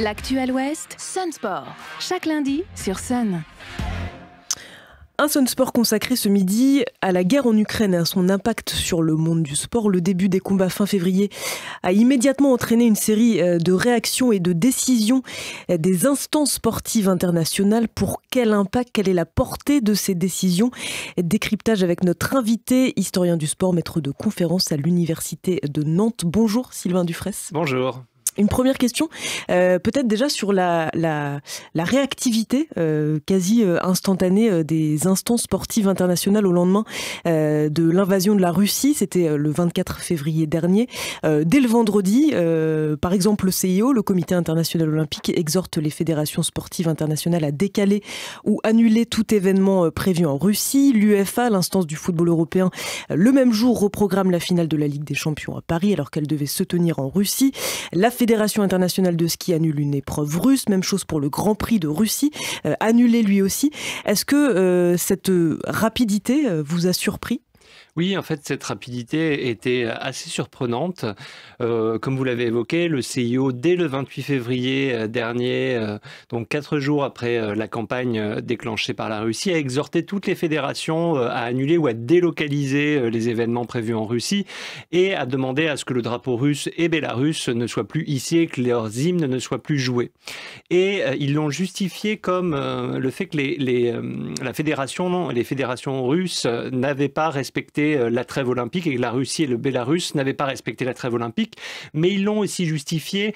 L'actuel Ouest, Sun Sport. Chaque lundi sur Sun. Un Sun Sport consacré ce midi à la guerre en Ukraine et à son impact sur le monde du sport. Le début des combats fin février a immédiatement entraîné une série de réactions et de décisions des instances sportives internationales. Pour quel impact, quelle est la portée de ces décisions? Décryptage avec notre invité, historien du sport, maître de conférence à l'Université de Nantes. Bonjour Sylvain Dufraisse. Bonjour. Une première question, peut-être déjà sur la réactivité quasi instantanée des instances sportives internationales au lendemain de l'invasion de la Russie. C'était le 24 février dernier. Dès le vendredi, par exemple, le CIO, le Comité international olympique, exhorte les fédérations sportives internationales à décaler ou annuler tout événement prévu en Russie. L'UEFA, l'instance du football européen, le même jour reprogramme la finale de la Ligue des Champions à Paris alors qu'elle devait se tenir en Russie. La Fédération internationale de ski annule une épreuve russe, même chose pour le Grand Prix de Russie, annulé lui aussi. Est-ce que cette rapidité vous a surpris ? Oui, en fait, cette rapidité était assez surprenante. Comme vous l'avez évoqué, le CIO, dès le 28 février dernier, donc 4 jours après la campagne déclenchée par la Russie, a exhorté toutes les fédérations à annuler ou à délocaliser les événements prévus en Russie et a demandé à ce que le drapeau russe et bélarusse ne soient plus hissés, que leurs hymnes ne soient plus joués. Et ils l'ont justifié comme le fait que les fédérations russes n'avaient pas respecté la trêve olympique et que la Russie et le Bélarus n'avaient pas respecté la trêve olympique, mais ils l'ont aussi justifié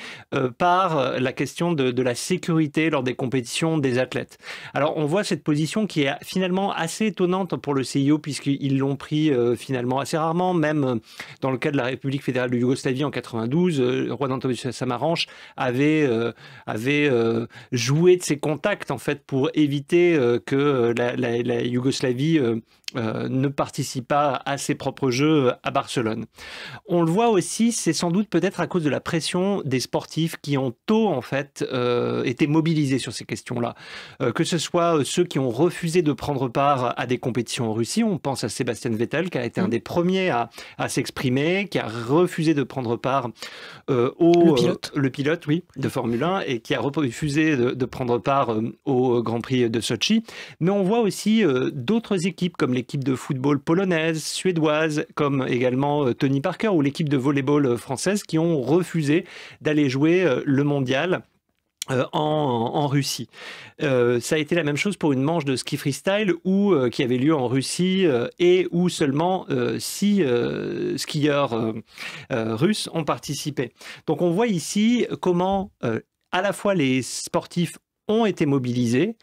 par la question de la sécurité lors des compétitions des athlètes. Alors on voit cette position qui est finalement assez étonnante pour le CIO puisqu'ils l'ont pris finalement assez rarement, même dans le cas de la République fédérale de Yougoslavie en 92, Juan Antonio Samaranch avait joué de ses contacts en fait pour éviter que la Yougoslavie ne participe pas à ses propres Jeux à Barcelone. On le voit aussi, c'est sans doute peut-être à cause de la pression des sportifs qui ont tôt en fait été mobilisés sur ces questions-là. Que ce soit ceux qui ont refusé de prendre part à des compétitions en Russie, on pense à Sébastien Vettel qui a été un des premiers à s'exprimer, qui a refusé de prendre part le pilote de Formule 1 et qui a refusé de prendre part au Grand Prix de Sochi. Mais on voit aussi d'autres équipes comme l'équipe de football polonaise, suédoise, comme également Tony Parker ou l'équipe de volleyball française qui ont refusé d'aller jouer le mondial en Russie. Ça a été la même chose pour une manche de ski freestyle qui avait lieu en Russie et où seulement 6 skieurs russes ont participé. Donc on voit ici comment à la fois les sportifs ont été mobilisés,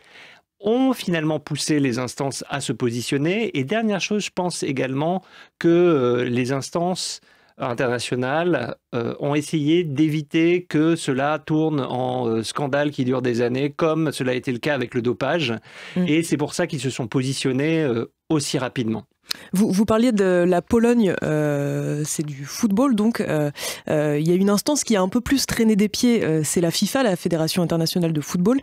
ont finalement poussé les instances à se positionner. Et dernière chose, je pense également que les instances internationales ont essayé d'éviter que cela tourne en scandale qui dure des années, comme cela a été le cas avec le dopage. Et c'est pour ça qu'ils se sont positionnés aussi rapidement. Vous parliez de la Pologne, c'est du football, donc il y a une instance qui a un peu plus traîné des pieds, c'est la FIFA, la Fédération internationale de football,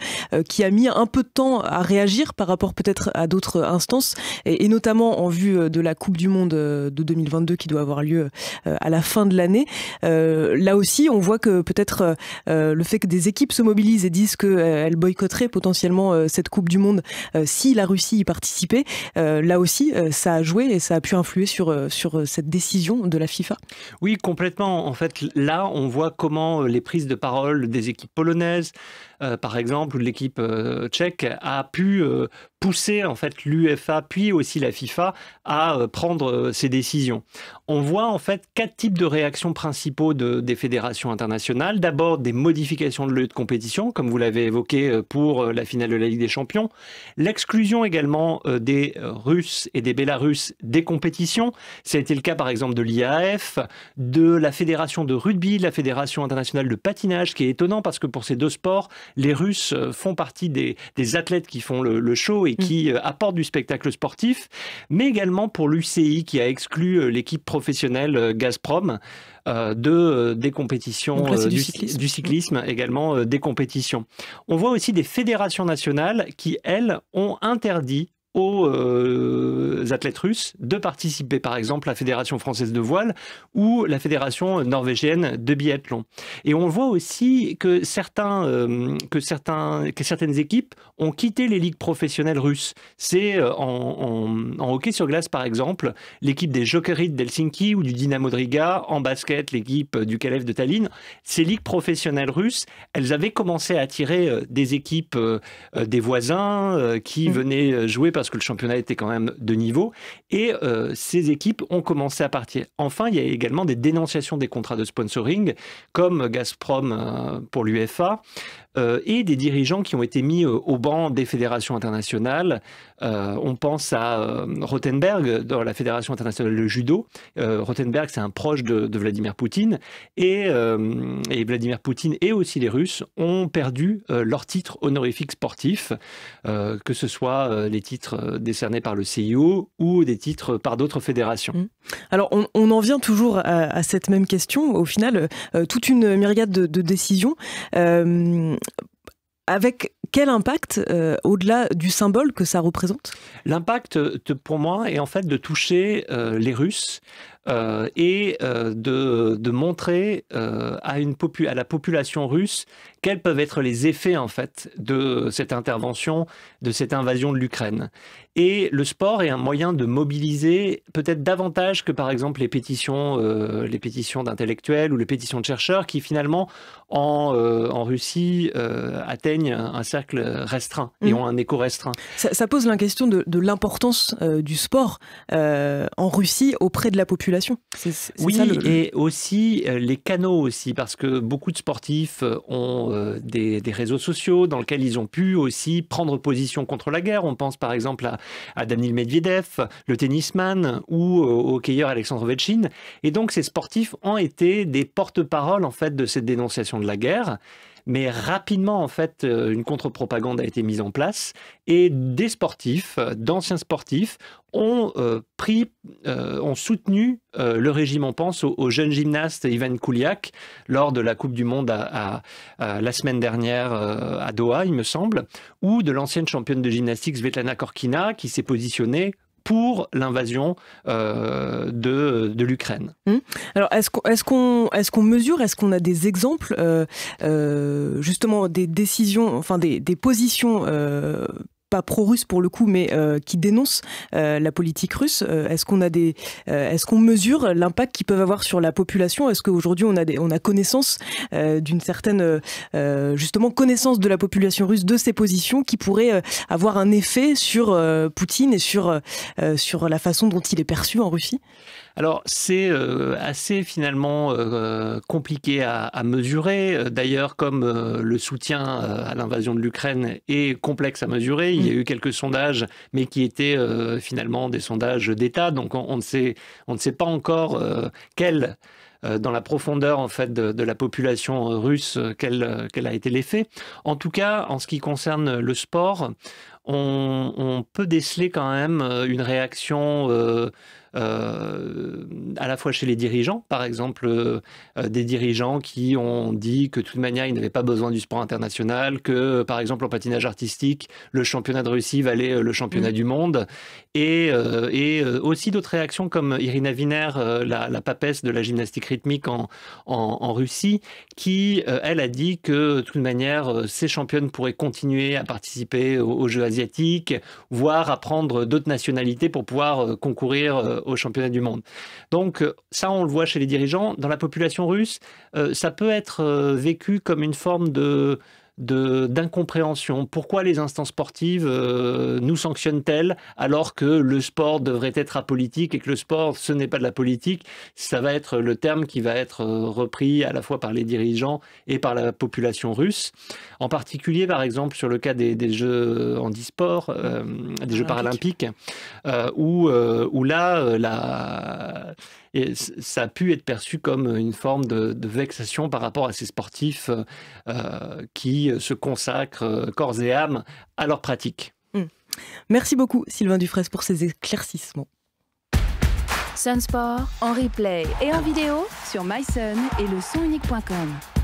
qui a mis un peu de temps à réagir par rapport peut-être à d'autres instances, et notamment en vue de la Coupe du Monde de 2022 qui doit avoir lieu à la fin de l'année. Là aussi, on voit que peut-être le fait que des équipes se mobilisent et disent qu'elles boycotteraient potentiellement cette Coupe du Monde si la Russie y participait, là aussi, ça a joué et ça a pu influer sur cette décision de la FIFA. Oui, complètement. En fait, là, on voit comment les prises de parole des équipes polonaises, par exemple, l'équipe tchèque a pu pousser en fait l'UEFA puis aussi la FIFA à prendre ces décisions. On voit en fait 4 types de réactions principaux des fédérations internationales. D'abord, des modifications de lieu de compétition, comme vous l'avez évoqué pour la finale de la Ligue des Champions. L'exclusion également des Russes et des Bélarusses des compétitions. Ça a été le cas par exemple de l'IAAF, de la fédération de rugby, de la fédération internationale de patinage, ce qui est étonnant parce que pour ces deux sports, les Russes font partie des athlètes qui font le show et qui apportent du spectacle sportif, mais également pour l'UCI qui a exclu l'équipe professionnelle Gazprom des compétitions du cyclisme, également des compétitions. On voit aussi des fédérations nationales qui, elles, ont interdit aux athlètes russes de participer, par exemple, à la Fédération française de voile ou la Fédération norvégienne de biathlon. Et on voit aussi que certaines équipes ont quitté les ligues professionnelles russes. C'est en hockey sur glace, par exemple, l'équipe des Jokerit d'Helsinki ou du Dynamo de Riga, en basket, l'équipe du Kalev de Tallinn. Ces ligues professionnelles russes, elles avaient commencé à attirer des équipes des voisins qui venaient jouer parce que le championnat était quand même de niveau. Et ces équipes ont commencé à partir. Enfin, il y a également des dénonciations des contrats de sponsoring, comme Gazprom pour l'UEFA, et des dirigeants qui ont été mis au banc des fédérations internationales. On pense à Rothenberg, dans la Fédération internationale de judo. Rothenberg, c'est un proche de Vladimir Poutine. Et Vladimir Poutine et aussi les Russes ont perdu leurs titres honorifiques sportifs, que ce soit les titres décernés par le CIO ou des titres par d'autres fédérations. Alors, on en vient toujours à cette même question. Au final, toute une myriade de décisions. Avec quel impact, au-delà du symbole que ça représente ? L'impact, pour moi, est en fait de toucher les Russes et de montrer à la population russe quels peuvent être les effets en fait de cette intervention, de cette invasion de l'Ukraine. Et le sport est un moyen de mobiliser peut-être davantage que par exemple les pétitions d'intellectuels ou les pétitions de chercheurs qui finalement en Russie atteignent un cercle restreint et ont un écho restreint. Ça pose la question de l'importance du sport en Russie auprès de la population. Oui, ça, et aussi les canaux aussi, parce que beaucoup de sportifs ont des réseaux sociaux dans lesquels ils ont pu aussi prendre position contre la guerre. On pense par exemple à Daniil Medvedev, le tennisman, ou au hockeyeur Alexandre Ovechkin. Et donc ces sportifs ont été des porte-parole en fait de cette dénonciation de la guerre. Mais rapidement, en fait, une contre-propagande a été mise en place et des sportifs, d'anciens sportifs, ont soutenu le régime. On pense au jeune gymnaste Ivan Kuliak lors de la Coupe du Monde la semaine dernière à Doha, il me semble, ou de l'ancienne championne de gymnastique Svetlana Korkina qui s'est positionnée pour l'invasion de l'Ukraine. Alors, est-ce qu'on mesure, est-ce qu'on a des exemples, justement, des décisions, enfin des positions pas pro-russe pour le coup, mais qui dénoncent la politique russe. Est-ce qu'on mesure l'impact qu'ils peuvent avoir sur la population ? Est-ce qu'aujourd'hui on a connaissance d'une certaine justement connaissance de la population russe de ces positions qui pourraient avoir un effet sur Poutine et sur la façon dont il est perçu en Russie ? Alors, c'est assez finalement compliqué à mesurer. D'ailleurs, comme le soutien à l'invasion de l'Ukraine est complexe à mesurer, il y a eu quelques sondages, mais qui étaient finalement des sondages d'État. Donc, on ne sait pas encore dans la profondeur en fait de la population russe, quel a été l'effet. En tout cas, en ce qui concerne le sport, on peut déceler quand même une réaction à la fois chez les dirigeants, par exemple des dirigeants qui ont dit que de toute manière ils n'avaient pas besoin du sport international, que par exemple en patinage artistique le championnat de Russie valait le championnat du monde, et aussi d'autres réactions comme Irina Viner, la papesse de la gymnastique rythmique en Russie, qui elle a dit que de toute manière ces championnes pourraient continuer à participer aux Jeux asiatiques, voire à prendre d'autres nationalités pour pouvoir concourir au championnat du monde. Donc ça, on le voit chez les dirigeants. Dans la population russe, ça peut être vécu comme une forme d'incompréhension. Pourquoi les instances sportives nous sanctionnent-elles alors que le sport devrait être apolitique et que le sport, ce n'est pas de la politique? Ça va être le terme qui va être repris à la fois par les dirigeants et par la population russe. En particulier, par exemple, sur le cas des Jeux handisport, des Jeux paralympiques, où là, et ça a pu être perçu comme une forme de vexation par rapport à ces sportifs qui se consacrent corps et âme à leur pratique. Merci beaucoup Sylvain Dufraisse pour ces éclaircissements. Sun Sport en replay et en vidéo sur mysun et le sonunique.com.